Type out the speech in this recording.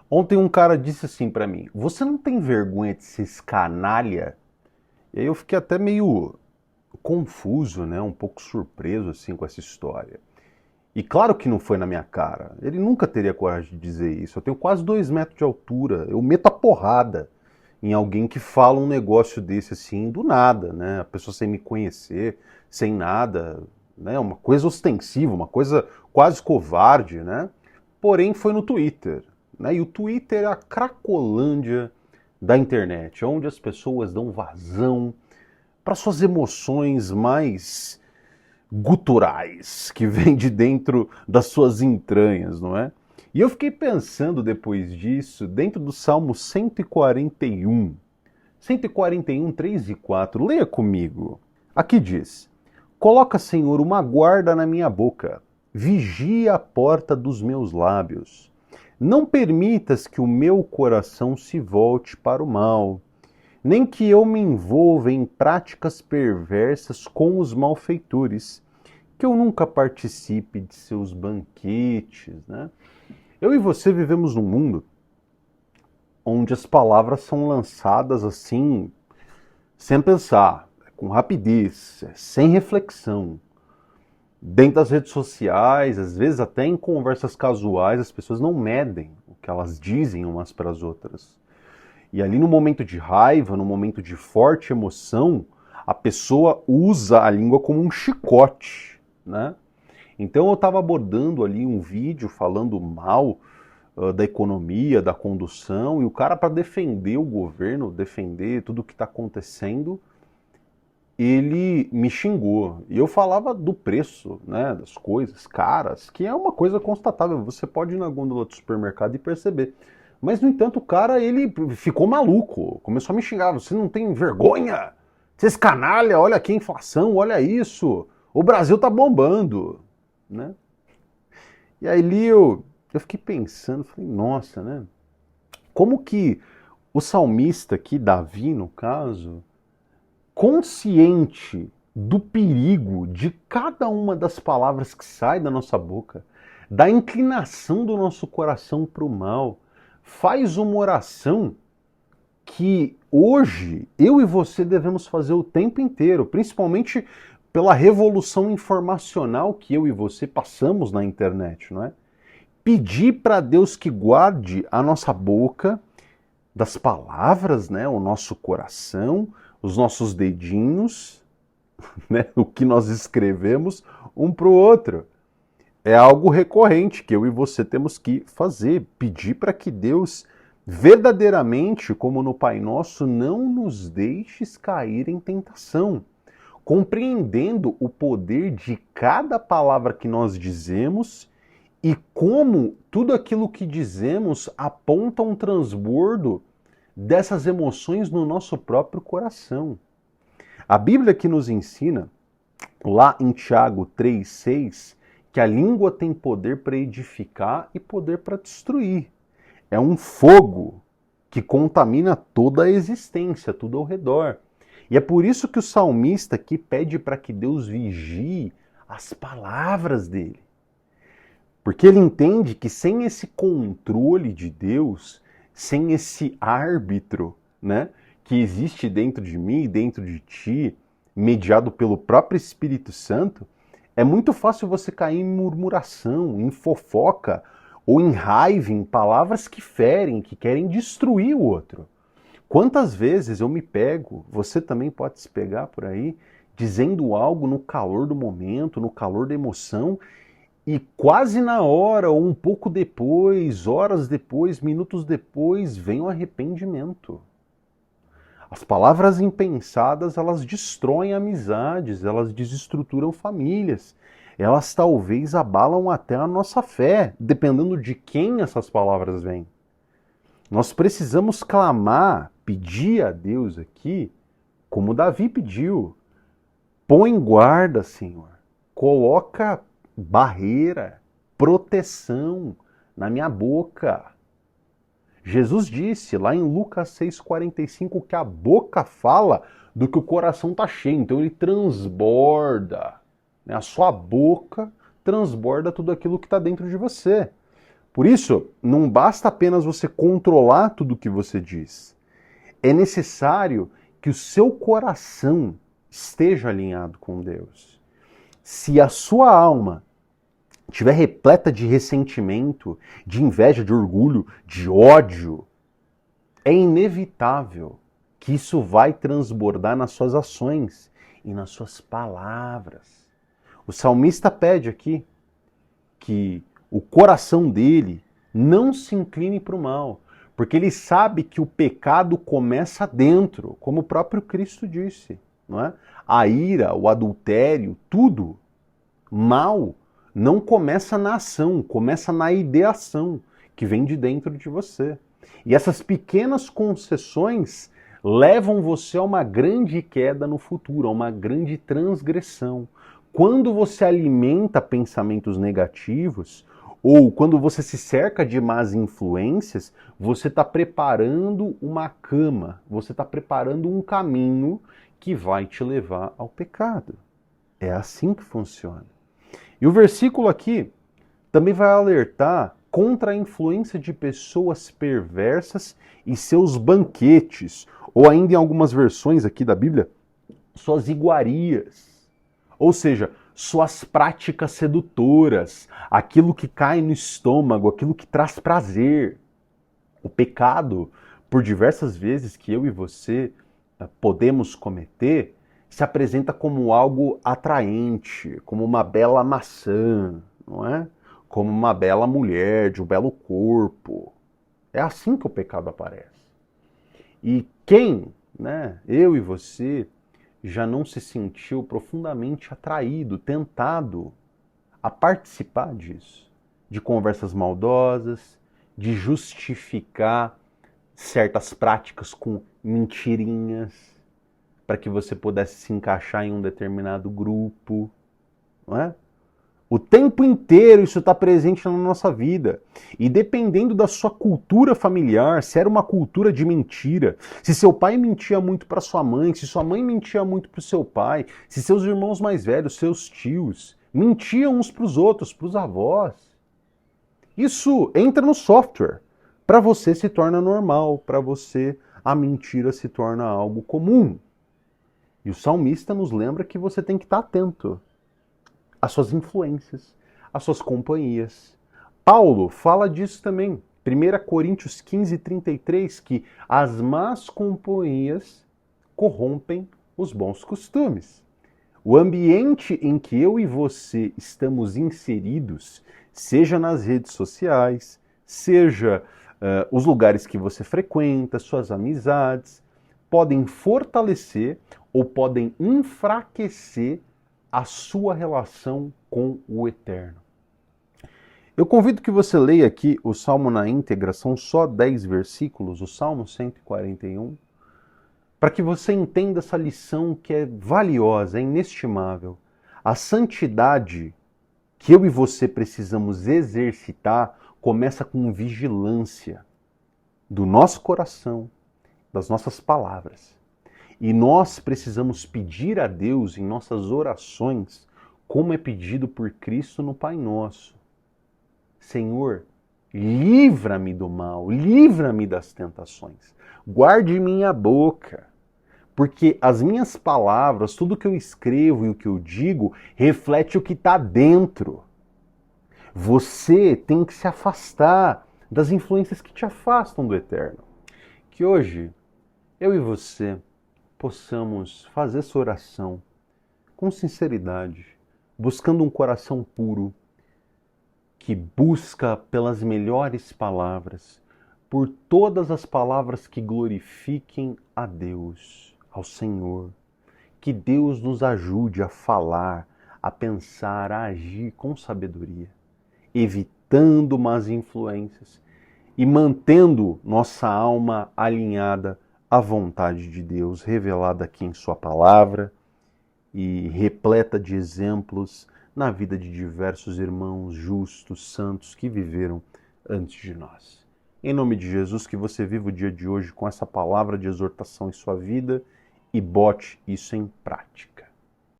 Ontem um cara disse assim pra mim: "Você não tem vergonha de ser canalha?" E aí eu fiquei até meio confuso, né? Um pouco surpreso assim com essa história. E claro que não foi na minha cara. Ele nunca teria coragem de dizer isso. Eu tenho quase 2 metros de altura. Eu meto a porrada em alguém que fala um negócio desse assim do nada, né? A pessoa sem me conhecer, sem nada, né? Uma coisa ostensiva, uma coisa quase covarde, né? Porém foi no Twitter, né? E o Twitter é a cracolândia da internet, onde as pessoas dão vazão para suas emoções mais guturais que vêm de dentro das suas entranhas, não é? E eu fiquei pensando depois disso, dentro do Salmo 141. 141, 3 e 4. Leia comigo. Aqui diz: Coloca, Senhor, uma guarda na minha boca, vigia a porta dos meus lábios. Não permitas que o meu coração se volte para o mal, nem que eu me envolva em práticas perversas com os malfeitores, que eu nunca participe de seus banquetes, né? Eu e você vivemos num mundo onde as palavras são lançadas assim, sem pensar, com rapidez, sem reflexão. Dentro das redes sociais, às vezes até em conversas casuais, as pessoas não medem o que elas dizem umas para as outras. E ali no momento de raiva, no momento de forte emoção, a pessoa usa a língua como um chicote, né? Então eu estava abordando ali um vídeo falando mal da economia, da condução, e o cara, para defender o governo, defender tudo o que está acontecendo, ele me xingou. E eu falava do preço, né, das coisas caras, que é uma coisa constatável. Você pode ir na gôndola do supermercado e perceber. Mas, no entanto, o cara, ele ficou maluco. Começou a me xingar. Você não tem vergonha? Vocês canalha, olha aqui a inflação, olha isso. O Brasil tá bombando, né? E aí eu fiquei pensando, falei, nossa, né? Como que o salmista aqui, Davi, no caso, consciente do perigo de cada uma das palavras que sai da nossa boca, da inclinação do nosso coração para o mal, faz uma oração que hoje eu e você devemos fazer o tempo inteiro, principalmente pela revolução informacional que eu e você passamos na internet, não é? Pedir para Deus que guarde a nossa boca das palavras, né, o nosso coração, os nossos dedinhos, né, o que nós escrevemos um para o outro. É algo recorrente que eu e você temos que fazer, pedir para que Deus verdadeiramente, como no Pai Nosso, não nos deixes cair em tentação, compreendendo o poder de cada palavra que nós dizemos e como tudo aquilo que dizemos aponta um transbordo dessas emoções no nosso próprio coração. A Bíblia que nos ensina, lá em Tiago 3,6, que a língua tem poder para edificar e poder para destruir. É um fogo que contamina toda a existência, tudo ao redor. E é por isso que o salmista aqui pede para que Deus vigie as palavras dele. Porque ele entende que sem esse controle de Deus, sem esse árbitro, né, que existe dentro de mim e dentro de ti, mediado pelo próprio Espírito Santo, é muito fácil você cair em murmuração, em fofoca ou em raiva, em palavras que ferem, que querem destruir o outro. Quantas vezes eu me pego, você também pode se pegar por aí, dizendo algo no calor do momento, no calor da emoção, e quase na hora, ou um pouco depois, horas depois, minutos depois, vem o arrependimento. As palavras impensadas, elas destroem amizades, elas desestruturam famílias. Elas talvez abalam até a nossa fé, dependendo de quem essas palavras vêm. Nós precisamos clamar, pedir a Deus aqui, como Davi pediu. Põe guarda, Senhor. Coloca barreira, proteção na minha boca. Jesus disse lá em Lucas 6,45 que a boca fala do que o coração está cheio, então ele transborda. A sua boca transborda tudo aquilo que está dentro de você. Por isso, não basta apenas você controlar tudo o que você diz. É necessário que o seu coração esteja alinhado com Deus. Se a sua alma estiver repleta de ressentimento, de inveja, de orgulho, de ódio, é inevitável que isso vai transbordar nas suas ações e nas suas palavras. O salmista pede aqui que o coração dele não se incline para o mal, porque ele sabe que o pecado começa dentro, como o próprio Cristo disse, não é? A ira, o adultério, tudo mal não começa na ação, começa na ideação que vem de dentro de você. E essas pequenas concessões levam você a uma grande queda no futuro, a uma grande transgressão. Quando você alimenta pensamentos negativos, ou quando você se cerca de más influências, você está preparando uma cama, você está preparando um caminho que vai te levar ao pecado. É assim que funciona. E o versículo aqui também vai alertar contra a influência de pessoas perversas e seus banquetes, ou ainda em algumas versões aqui da Bíblia, suas iguarias. Ou seja, suas práticas sedutoras, aquilo que cai no estômago, aquilo que traz prazer. O pecado, por diversas vezes que eu e você podemos cometer, se apresenta como algo atraente, como uma bela maçã, não é? Como uma bela mulher, de um belo corpo. É assim que o pecado aparece. E quem, né, eu e você, já não se sentiu profundamente atraído, tentado a participar disso? De conversas maldosas, de justificar certas práticas com mentirinhas, para que você pudesse se encaixar em um determinado grupo, não é? O tempo inteiro isso está presente na nossa vida. E dependendo da sua cultura familiar, se era uma cultura de mentira, se seu pai mentia muito para sua mãe, se sua mãe mentia muito para o seu pai, se seus irmãos mais velhos, seus tios, mentiam uns para os outros, para os avós, isso entra no software. Para você se torna normal, para você a mentira se torna algo comum. E o salmista nos lembra que você tem que estar atento às suas influências, às suas companhias. Paulo fala disso também. 1 Coríntios 15, 33, que as más companhias corrompem os bons costumes. O ambiente em que eu e você estamos inseridos, seja nas redes sociais, seja os lugares que você frequenta, suas amizades, podem fortalecer ou podem enfraquecer a sua relação com o Eterno. Eu convido que você leia aqui o Salmo na íntegra, são só 10 versículos, o Salmo 141, para que você entenda essa lição que é valiosa, é inestimável. A santidade que eu e você precisamos exercitar começa com vigilância do nosso coração, das nossas palavras. E nós precisamos pedir a Deus em nossas orações, como é pedido por Cristo no Pai Nosso. Senhor, livra-me do mal, livra-me das tentações, guarde minha boca, porque as minhas palavras, tudo que eu escrevo e o que eu digo, reflete o que está dentro. Você tem que se afastar das influências que te afastam do Eterno. Que hoje, eu e você possamos fazer essa oração com sinceridade, buscando um coração puro, que busca pelas melhores palavras, por todas as palavras que glorifiquem a Deus, ao Senhor. Que Deus nos ajude a falar, a pensar, a agir com sabedoria, evitando más influências e mantendo nossa alma alinhada à vontade de Deus, revelada aqui em Sua palavra e repleta de exemplos na vida de diversos irmãos justos, santos que viveram antes de nós. Em nome de Jesus, que você viva o dia de hoje com essa palavra de exortação em sua vida e bote isso em prática.